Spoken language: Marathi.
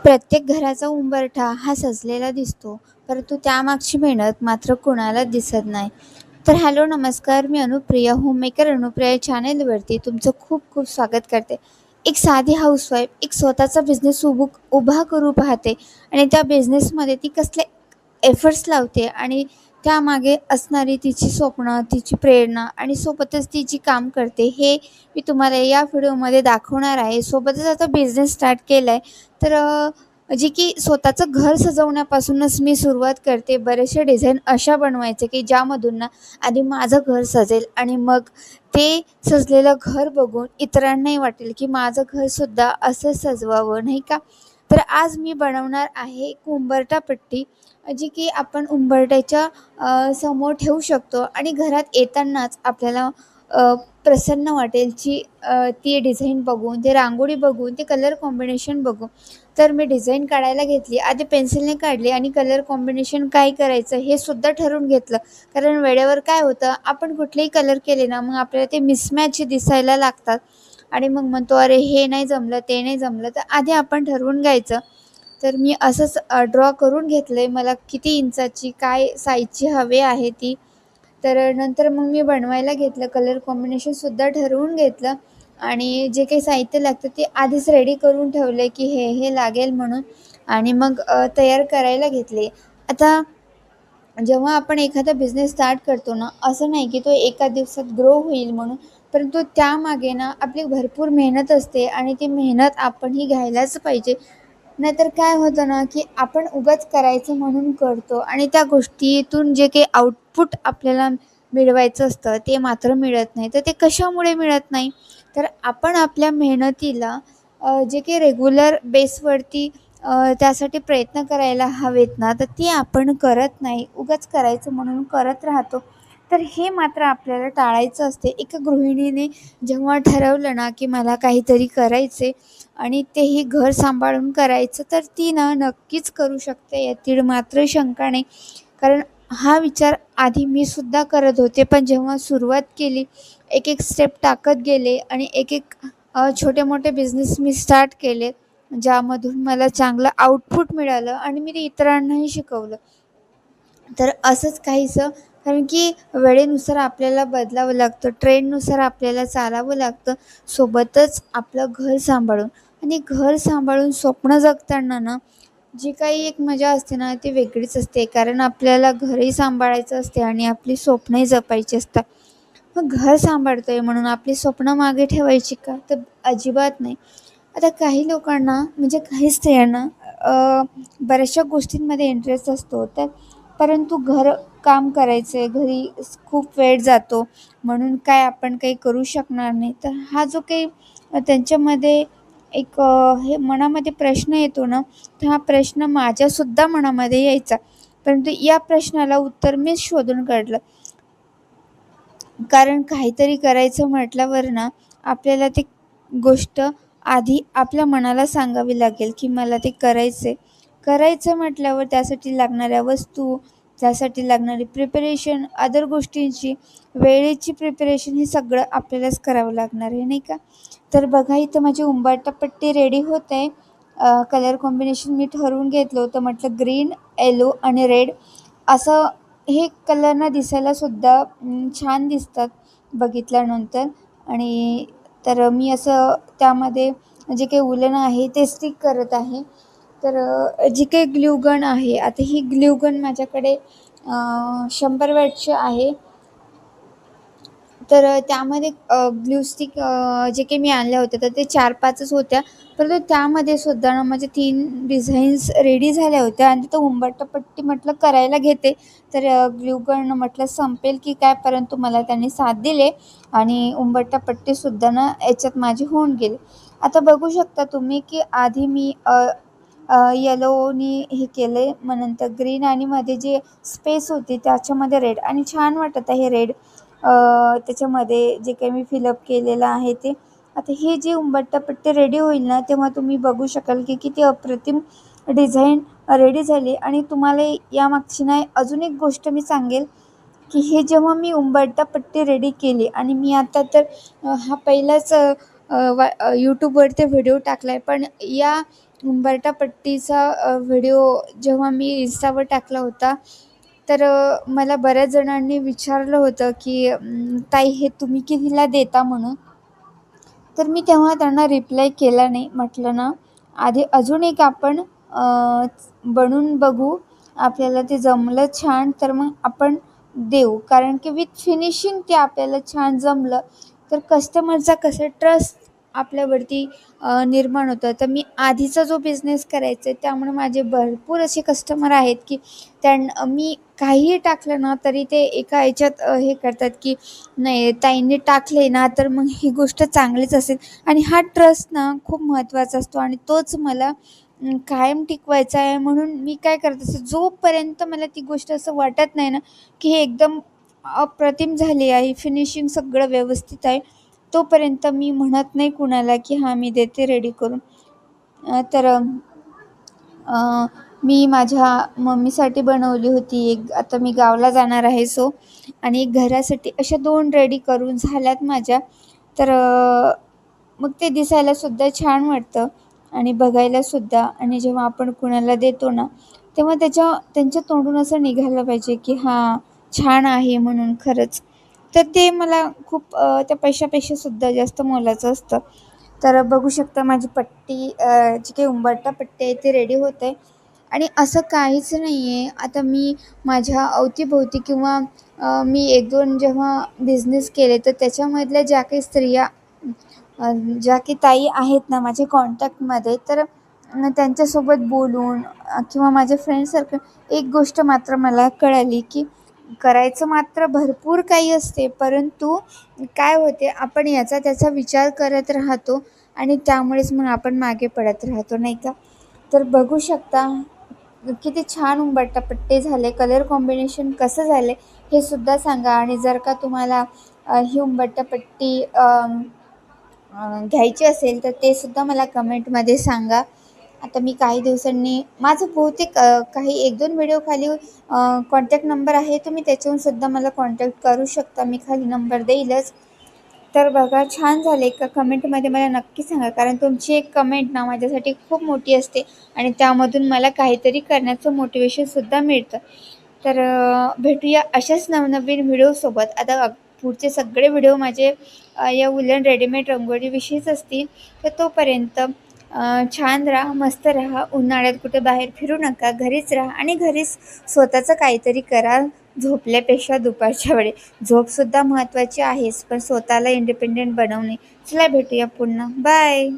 प्रत्येक घराचा उंबरठा हा सजलेला दिसतो, परंतु त्यामागची मेहनत मात्र कुणालाच दिसत नाही. तर हॅलो, नमस्कार. मी अनुप्रिया, होममेकर अनुप्रिया या चॅनेलवरती तुमचं खूप खूप स्वागत करते. एक साधी हाऊसवाईफ एक स्वतःचा बिझनेस उभा करू पाहते आणि त्या बिझनेसमध्ये ती कसले एफर्ट्स लावते आणि त्यामागे असणारी तिची स्वप्न, तिची प्रेरणा आणि सोबतच ती जी काम करते, हे मी तुम्हाला या व्हिडिओमध्ये दाखवणार आहे. सोबतच आता बिझनेस स्टार्ट केला आहे, तर जी की स्वतःचं घर सजवण्यापासूनच मी सुरुवात करते. बरेचसे डिझाईन अशा बनवायचे की ज्यामधून ना आधी माझं घर सजेल आणि मग ते सजलेलं घर बघून इतरांनाही वाटेल की माझं घरसुद्धा असं सजवावं, नाही का? तर आज मी बनवणार आहे एक उंबरठा पट्टी, जी की आपण उंबरठ्याच्या समोर ठेवू शकतो आणि घरात येतानाच आपल्याला प्रसन्न वाटेल ती डिझाईन बघून, ते रांगोळी बघून, ते कलर कॉम्बिनेशन बघून. तर मी डिझाईन काढायला घेतली. आधी पेन्सिलने काढली आणि कलर कॉम्बिनेशन काय करायचं हे सुद्धा ठरवून घेतलं. कारण वेळेवर काय होतं, आपण कुठलेही कलर केले ना, मग आपल्याला ते मिसमॅच दिसायला लागतात आणि मग म्हणतो, "अरे, हे नाही जमलं, ते नाही जमलं." तर आधी आपण ठरवून घ्यायचं. तर मी असंच ड्रॉ करून घेतलं मला किती इंचाची, काय साईजची हवी आहे ती. तर नंतर मग मी बनवायला घेतलं. कलर कॉम्बिनेशनसुद्धा ठरवून घेतलं आणि जे काही साहित्य लागतं ते आधीच रेडी करून ठेवलं की हे लागेल म्हणून. आणि मग तयार करायला घेतले. आता जेव्हा आपण एखादा बिझनेस स्टार्ट करतो ना, असं नाही की तो एका दिवसात ग्रो होईल म्हणून, परंतु त्यामागे ना आपली भरपूर मेहनत असते आणि ती मेहनत आपणही घ्यायलाच पाहिजे. नाहीतर काय होतं ना, की आपण उगाच करायचं म्हणून करतो आणि त्या गोष्टीतून जे काही आउटपुट आपल्याला मिळवायचं असतं ते मात्र मिळत नाही. तर ते कशामुळे मिळत नाही? तर आपण आपल्या मेहनतीला जे काही रेग्युलर बेसवरती त्यासाठी प्रयत्न करायला हवेत ना, तर ते आपण करत नाही. उगाच करायचं म्हणून करत राहतो. तर हे मात्र आपल्याला टाळायचं असते. एका गृहिणीने जेव्हा ठरवलं ना, की मला काहीतरी करायचे आणि तेही घर सांभाळून करायचं, तर ती ना नक्कीच करू शकते. यातील मात्र शंका नाही. कारण हा विचार आधी मी सुद्धा करत होते. पण जेव्हा सुरुवात केली, एक-एक स्टेप टाकत गेले आणि एक-एक छोटे-मोठे बिझनेस मी स्टार्ट केले, ज्यामधून मला चांगलं आउटपुट मिळालं आणि मी ते इतरांनाही शिकवलं. तर असंच काहीसं, कारण की वेळेनुसार आपल्याला बदलावं लागतं, ट्रेंडनुसार आपल्याला चालावं लागतं, सोबतच आपलं घर सांभाळून. आणि घर सांभाळून स्वप्न जगताना ना, जी काही एक मजा असते ना, ती वेगळीच असते. कारण आपल्याला घरही सांभाळायचं असते आणि आपली स्वप्नही जपायची असतात. मग घर सांभाळतोय म्हणून आपली स्वप्न मागे ठेवायची का? तर अजिबात नाही. आता काही लोकांना म्हणजे काही स्त्रियांना बऱ्याचशा गोष्टींमध्ये इंटरेस्ट असतो, तर परंतु काम करायचं आहे, घरी खूप वेळ जातो म्हणून काय आपण काही करू शकणार नाही. तर हा जो काही त्यांच्यामध्ये एक हे मनामध्ये प्रश्न येतो ना, तर हा प्रश्न माझ्यासुद्धा मनामध्ये यायचा. परंतु या प्रश्नाला उत्तर मीच शोधून काढलं. कारण काहीतरी करायचं म्हटल्यावर ना, आपल्याला ती गोष्ट आधी आपल्या मनाला सांगावी लागेल, की मला ते करायचं आहे. करायचं म्हटल्यावर त्यासाठी लागणाऱ्या वस्तू, त्यासाठी लागणारी प्रिपरेशन, अदर गोष्टींची, वेळेची प्रिपरेशन हे सगळं आपल्यालाच करावं लागणार आहे, नाही का? तर बघा, इथं माझी उंबरठा रेडी होत आहे. कलर कॉम्बिनेशन मी ठरवून घेतलं होतं. म्हटलं ग्रीन, येलो आणि रेड असं हे कलरनं दिसायलासुद्धा छान दिसतात बघितल्यानंतर. आणि तर मी असं त्यामध्ये जे काही उलन आहे ते स्टिक करत आहे. तर जी काही ग्लू गन आहे, आता ही ग्लू गन माझ्याकडे 100 वॅटची आहे. तर त्यामध्ये ग्लू स्टिक जे काही मी आणल्या होत्या, तर ते 4-5च होत्या. परंतु त्यामध्ये सुद्धा ना माझे 3 डिझाईन्स रेडी झाल्या होत्या आणि तिथं उंबरठा पट्टी म्हटलं करायला घेते, तर ग्लू गन म्हटलं संपेल की काय, परंतु मला त्यांनी साथ दिले आणि उंबरठा पट्टीसुद्धा ना याच्यात माझी होऊन गेली. आता बघू शकता तुम्ही, की आधी मी येलोनी हे केले, मग नंतर ग्रीन आणि मध्ये जे स्पेस होती त्याच्यामध्ये रेड आणि छान वाटत आहे रेड त्याच्यामध्ये जे काही मी फिलअप केलेलं आहे ते. आता ही जी उंबरठा रेडी होईल ना, तेव्हा तुम्ही बघू शकाल की किती अप्रतिम डिझाईन रेडी झाली. आणि तुम्हाला यामागची नाही अजून एक गोष्ट मी सांगेल, की हे जेव्हा मी उंबरठा रेडी केली आणि मी आता तर हा पहिलाच यूट्यूबवरती व्हिडिओ टाकला आहे. पण या उंबरठा पट्टीचा व्हिडिओ जेव्हा मी इन्स्टावर टाकला होता, तर मला बऱ्याच जणांनी विचारलं होतं की ताई हे तुम्ही कितीला देता म्हणून. तर मी तेव्हा त्यांना रिप्लाय केला नाही. म्हटलं ना, आधी अजून एक आपण बनवून बघू. आपल्याला ते जमलं छान तर मग आपण देऊ. कारण की विथ फिनिशिंग ते आपल्याला छान जमलं, तर कस्टमरचा कसं ट्रस्ट आपल्यावरती निर्माण होतं. तर मी आधीचा जो बिझनेस करायचा आहे त्यामुळे माझे भरपूर असे कस्टमर आहेत की मी काहीही टाकलं ना तरी ते एका ह्याच्यात हे करतात की नाही ताईंनी टाकले ना तर मग ही गोष्ट चांगलीच असेल. आणि हा ट्रस्ट ना खूप महत्त्वाचा असतो आणि तोच मला कायम टिकवायचा आहे. म्हणून मी काय करत असते, जोपर्यंत मला ती गोष्ट असं वाटत नाही ना की हे एकदम अप्रतिम झाली आहे, फिनिशिंग सगळं व्यवस्थित आहे, तोपर्यंत मी म्हणत नाही कुणाला की हां मी देते रेडी करून. तर मी माझ्या मम्मीसाठी बनवली होती एक. आता मी गावाला जाणार आहे आणि एक घरासाठी अशा 2 रेडी करून झाल्यात माझ्या. तर मग ते दिसायलासुद्धा छान वाटतं आणि बघायलासुद्धा. आणि जेव्हा आपण कुणाला देतो ना, तेव्हा त्यांच्या तोंडून असं निघालं पाहिजे की हां, छान आहे म्हणून खरंच. तर ते मला खूप त्या पैशापेक्षासुद्धा जास्त मोलाचं असतं. तर बघू शकता माझी पट्टी जी काही उंबरठा पट्टी आहे ती रेडी होते. आणि असं काहीच नाही आहे. आता मी माझ्या अवतीभोवती किंवा मी 1-2 जेव्हा बिझनेस केले तर त्याच्यामधल्या ज्या काही स्त्रिया ज्या की ताई आहेत ना माझ्या कॉन्टॅक्टमध्ये, तर त्यांच्यासोबत बोलून किंवा माझ्या फ्रेंड सर्कल, एक गोष्ट मात्र मला कळाली की करायचं मात्र भरपूर काही असते, परंतु काय होते आपण याचा त्याचा विचार करत राहतो आणि त्यामुळेच मग आपण मागे पडत राहतो, नाही का? तर बघू शकता किती छान उंबरठा पट्टे झाले. कलर कॉम्बिनेशन कसं झालं हे सुद्धा सांगा. आणि जर का तुम्हाला ही उंबरठा पट्टी घ्यायची असेल तर ते सुद्धा मला कमेंटमध्ये सांगा. आता मी काही दिवसांनी माझं बहुतेक काही 1-2 व्हिडिओ खाली कॉन्टॅक्ट नंबर आहे, तुम्ही त्याच्यावरून सुद्धा मला कॉन्टॅक्ट करू शकता. मी खाली नंबर देईलच. तर बघा छान झाले का कमेंटमध्ये मला नक्की सांगा. कारण तुमची एक कमेंट ना माझ्यासाठी खूप मोठी असते आणि त्यामधून मला काहीतरी करण्याचं मोटिवेशनसुद्धा मिळतं. तर भेटूया अशाच नवनवीन व्हिडिओसोबत. आता पुढचे सगळे व्हिडिओ माझे या उलन रेडीमेड रंगोळीविषयीच असतील. तर तोपर्यंत छान राहा, मस्त राहा. उन्हाळ्यात कुठे बाहेर फिरू नका, घरीच राहा आणि घरीच स्वतःचं काहीतरी करा झोपल्यापेक्षा दुपारच्या वेळी. झोपसुद्धा महत्त्वाची आहेच, पण स्वतःला इंडिपेंडेंट बनवणे. चला भेटूया पुन्हा. बाय.